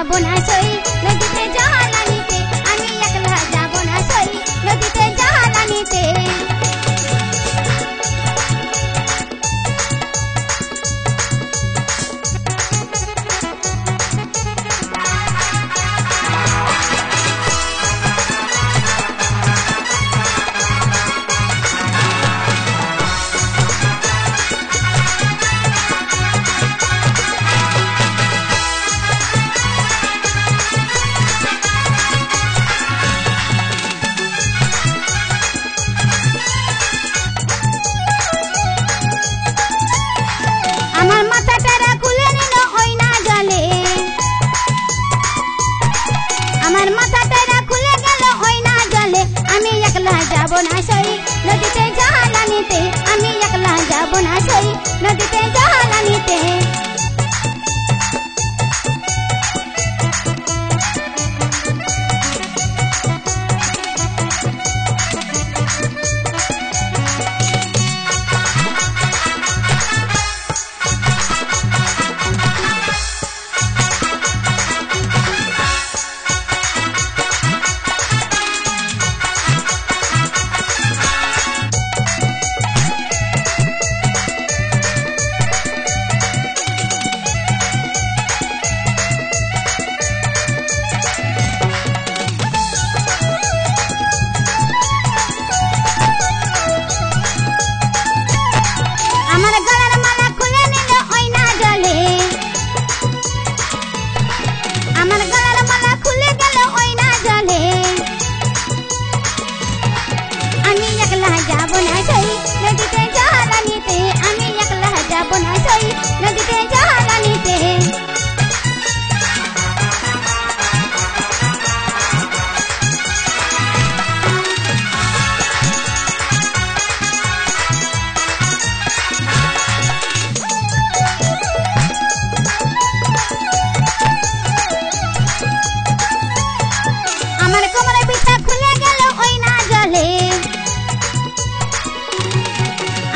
যাব না সই নদীতে জাহালানিতে আমি একলা যাব না সই নদীতে জাহালানিতে আমার মাথাটা খুলে নিল ওই না জলে আমার মাথাটা খুলে গেল ওই না জলে আমি একলা যাব না সই নদীতে জাহালানিতে আমি একলা যাব না সই নদীতে জাহালানিতে আমার গলার মালা খুলে নিল ওই না জলে আমার গলার মালা খুলে গেল ওই না জলে আমি একলা যাব না সই নদীতে জাহালানিতে আমি একলা যাব না সই নদীতে জাহালানিতে আমার কোমরে পিঠা খুলে গেল ওই না জলে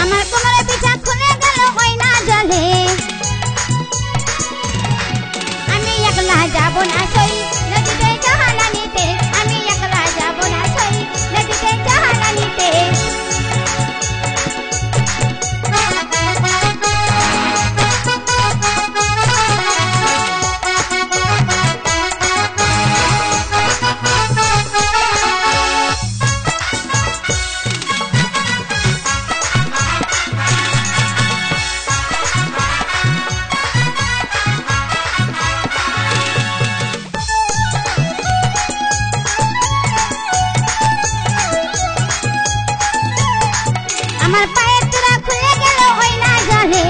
আমার কোমরে পিঠা খুলে গেল ওই না জলে আমি একলা যাব না সই নদীতে জাহালানিতে আমি একলা যাব না সই নদীতে জাহালানিতে আমার পায়ের তোরা খুলে গেল ওই না জলে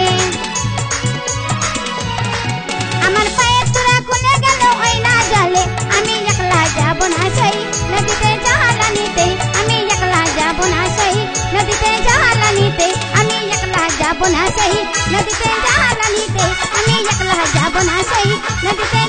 আমার পায়ের তোরা খুলে গেল ওই না জলে আমি একলা যাব না সই নদীতে জাহালানিতে আমি একলা যাব না সই নদীতে জাহালানিতে আমি একলা যাব না সই নদীতে জাহালানিতে আমি একলা যাব না সই নদীতে